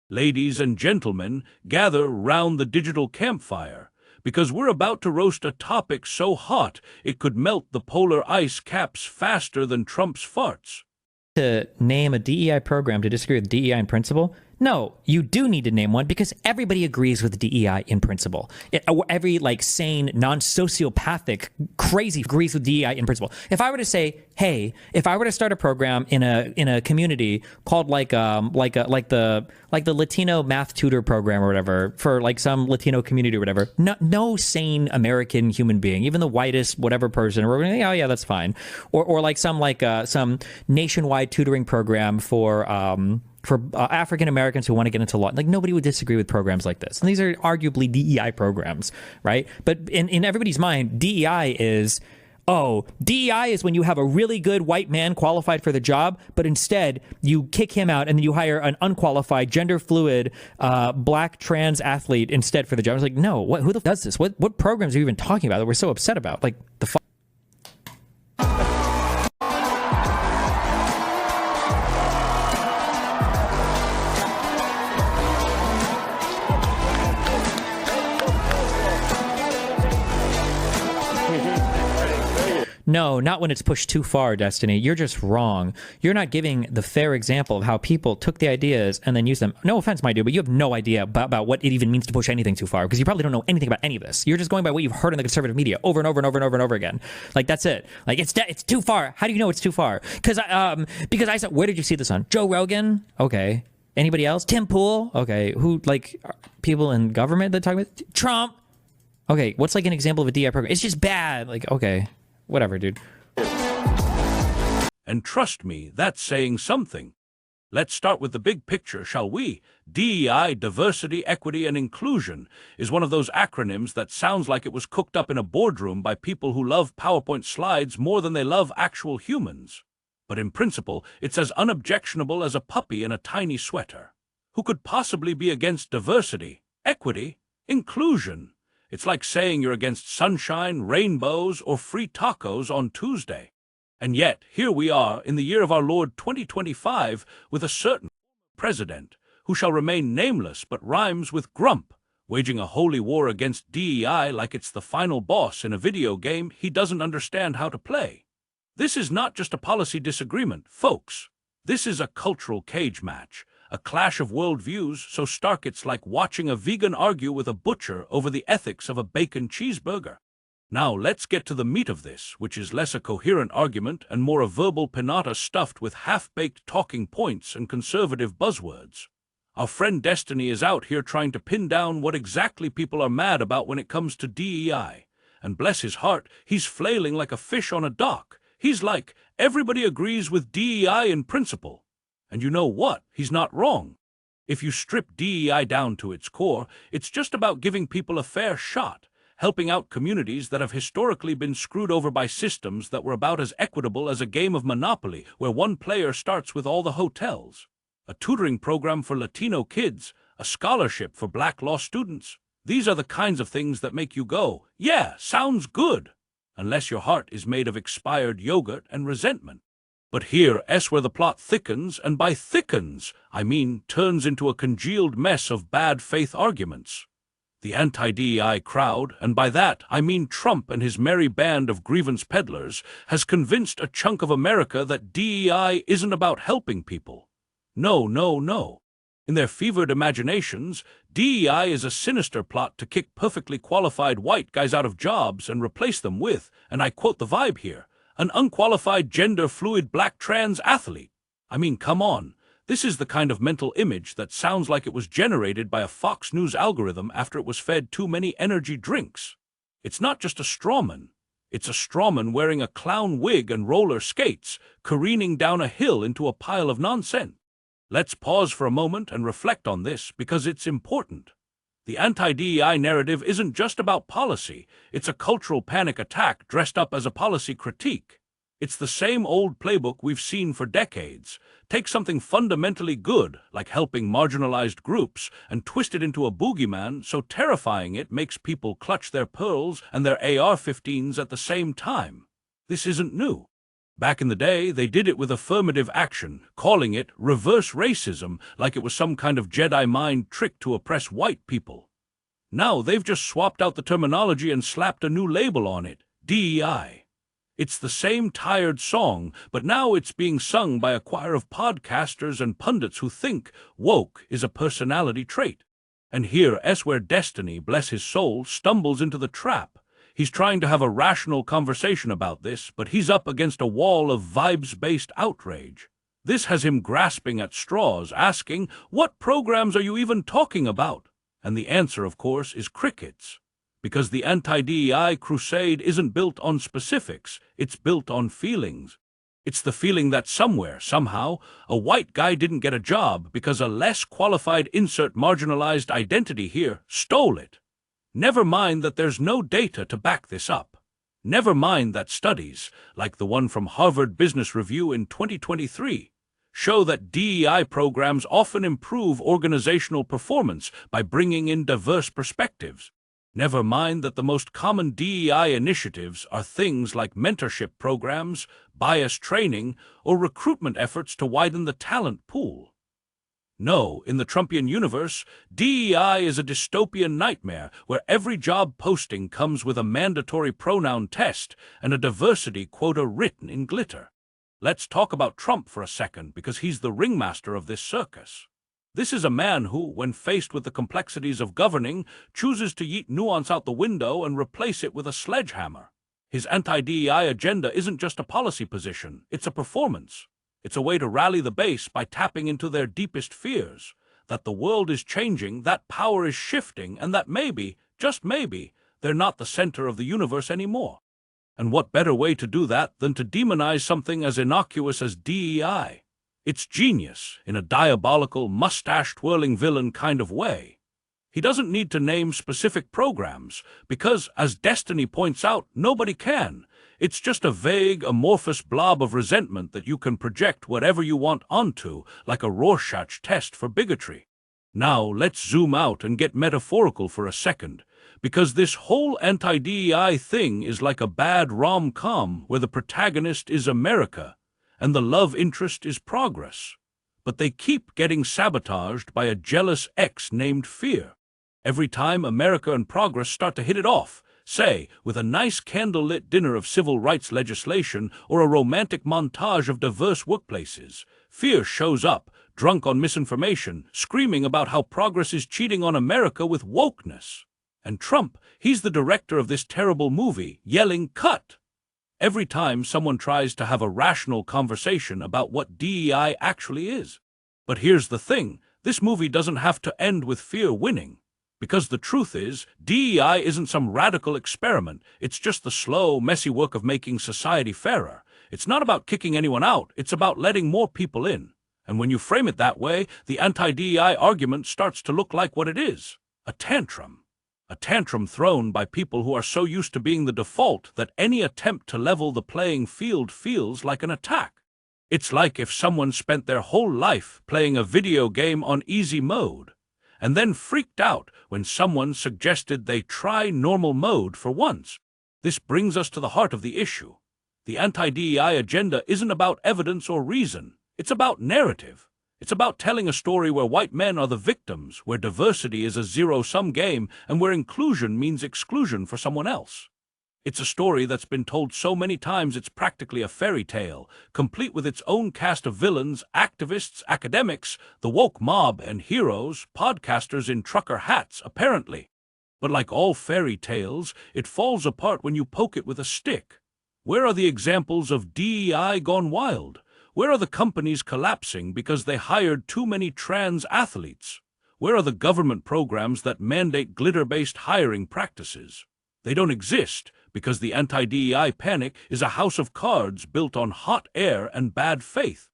Ladies and gentlemen, gather round the digital campfire, because we're about to roast a topic so hot it could melt the polar ice caps faster than Trump's farts. To name a DEI program to disagree with DEI in principle? No, you do need to name one because everybody agrees with DEI in principle. Every sane, non-sociopathic, crazy agrees with DEI in principle. If I were to say, hey, if I were to start a program in a community called the Latino math tutor program or whatever for some Latino community or whatever, no sane American human being, even the whitest whatever person, we're going, oh yeah, that's fine. Or some nationwide tutoring program for African Americans who want to get into law. Nobody would disagree with programs like this. And these are arguably DEI programs, right? But in everybody's mind, DEI is when you have a really good white man qualified for the job, but instead you kick him out and then you hire an unqualified, gender fluid, black trans athlete instead for the job. I was like, no, who the f does this? What programs are you even talking about that we're so upset about? The fuck? No, not when it's pushed too far, Destiny. You're just wrong. You're not giving the fair example of how people took the ideas and then used them. No offense, my dude, but you have no idea about what it even means to push anything too far because you probably don't know anything about any of this. You're just going by what you've heard in the conservative media over and over and over and over and over again. That's it. It's too far. How do you know it's too far? Because I said, where did you see this on? Joe Rogan? Okay. Anybody else? Tim Pool? Okay. Who, people in government that talk about Trump? Okay. What's an example of a DI program? It's just bad. Okay. Whatever, dude. And trust me, that's saying something. Let's start with the big picture, shall we? DEI, diversity, equity, and inclusion, is one of those acronyms that sounds like it was cooked up in a boardroom by people who love PowerPoint slides more than they love actual humans. But in principle, it's as unobjectionable as a puppy in a tiny sweater. Who could possibly be against diversity, equity, inclusion? It's like saying you're against sunshine, rainbows, or free tacos on Tuesday. And yet, here we are in the year of our Lord 2025 with a certain president, who shall remain nameless but rhymes with grump, waging a holy war against DEI like it's the final boss in a video game he doesn't understand how to play. This is not just a policy disagreement, folks. This is a cultural cage match. A clash of worldviews so stark it's like watching a vegan argue with a butcher over the ethics of a bacon cheeseburger. Now let's get to the meat of this, which is less a coherent argument and more a verbal pinata stuffed with half-baked talking points and conservative buzzwords. Our friend Destiny is out here trying to pin down what exactly people are mad about when it comes to DEI. And bless his heart, he's flailing like a fish on a dock. He's like, everybody agrees with DEI in principle. And you know what? He's not wrong. If you strip DEI down to its core, it's just about giving people a fair shot, helping out communities that have historically been screwed over by systems that were about as equitable as a game of Monopoly where one player starts with all the hotels. A tutoring program for Latino kids, a scholarship for Black law students. These are the kinds of things that make you go, yeah, sounds good, unless your heart is made of expired yogurt and resentment. But here's where the plot thickens, and by thickens, I mean turns into a congealed mess of bad faith arguments. The anti-DEI crowd, and by that I mean Trump and his merry band of grievance peddlers, has convinced a chunk of America that DEI isn't about helping people. No, no, no. In their fevered imaginations, DEI is a sinister plot to kick perfectly qualified white guys out of jobs and replace them with, and I quote the vibe here, an unqualified gender-fluid black trans athlete. I mean, come on. This is the kind of mental image that sounds like it was generated by a Fox News algorithm after it was fed too many energy drinks. It's not just a strawman. It's a strawman wearing a clown wig and roller skates, careening down a hill into a pile of nonsense. Let's pause for a moment and reflect on this because it's important. The anti-DEI narrative isn't just about policy, it's a cultural panic attack dressed up as a policy critique. It's the same old playbook we've seen for decades. Take something fundamentally good, like helping marginalized groups, and twist it into a boogeyman so terrifying it makes people clutch their pearls and their AR-15s at the same time. This isn't new. Back in the day, they did it with affirmative action, calling it reverse racism, like it was some kind of Jedi mind trick to oppress white people. Now they've just swapped out the terminology and slapped a new label on it, DEI. It's the same tired song, but now it's being sung by a choir of podcasters and pundits who think woke is a personality trait. And here where Destiny, bless his soul, stumbles into the trap. He's trying to have a rational conversation about this, but he's up against a wall of vibes-based outrage. This has him grasping at straws, asking, what programs are you even talking about? And the answer, of course, is crickets. Because the anti-DEI crusade isn't built on specifics, it's built on feelings. It's the feeling that somewhere, somehow, a white guy didn't get a job because a less qualified insert marginalized identity here stole it. Never mind that there's no data to back this up. Never mind that studies, like the one from Harvard Business Review in 2023, show that DEI programs often improve organizational performance by bringing in diverse perspectives. Never mind that the most common DEI initiatives are things like mentorship programs, bias training, or recruitment efforts to widen the talent pool. No, in the Trumpian universe, DEI is a dystopian nightmare where every job posting comes with a mandatory pronoun test and a diversity quota written in glitter. Let's talk about Trump for a second because he's the ringmaster of this circus. This is a man who, when faced with the complexities of governing, chooses to yeet nuance out the window and replace it with a sledgehammer. His anti-DEI agenda isn't just a policy position, it's a performance. It's a way to rally the base by tapping into their deepest fears, that the world is changing, that power is shifting, and that maybe, just maybe, they're not the center of the universe anymore. And what better way to do that than to demonize something as innocuous as DEI? It's genius, in a diabolical, mustache-twirling villain kind of way. He doesn't need to name specific programs, because, as Destiny points out, nobody can. It's just a vague, amorphous blob of resentment that you can project whatever you want onto, like a Rorschach test for bigotry. Now, let's zoom out and get metaphorical for a second, because this whole anti-DEI thing is like a bad rom-com where the protagonist is America, and the love interest is progress. But they keep getting sabotaged by a jealous ex named Fear. Every time America and progress start to hit it off, say, with a nice candlelit dinner of civil rights legislation or a romantic montage of diverse workplaces, Fear shows up, drunk on misinformation, screaming about how progress is cheating on America with wokeness. And Trump, he's the director of this terrible movie, yelling, "Cut!" Every time someone tries to have a rational conversation about what DEI actually is. But here's the thing, this movie doesn't have to end with Fear winning. Because the truth is, DEI isn't some radical experiment, it's just the slow, messy work of making society fairer. It's not about kicking anyone out, it's about letting more people in. And when you frame it that way, the anti-DEI argument starts to look like what it is, a tantrum. A tantrum thrown by people who are so used to being the default that any attempt to level the playing field feels like an attack. It's like if someone spent their whole life playing a video game on easy mode, and then freaked out when someone suggested they try normal mode for once. This brings us to the heart of the issue. The anti-DEI agenda isn't about evidence or reason, it's about narrative. It's about telling a story where white men are the victims, where diversity is a zero-sum game, and where inclusion means exclusion for someone else. It's a story that's been told so many times it's practically a fairy tale, complete with its own cast of villains, activists, academics, the woke mob, and heroes, podcasters in trucker hats, apparently. But like all fairy tales, it falls apart when you poke it with a stick. Where are the examples of DEI gone wild? Where are the companies collapsing because they hired too many trans athletes? Where are the government programs that mandate glitter-based hiring practices? They don't exist because the anti-DEI panic is a house of cards built on hot air and bad faith.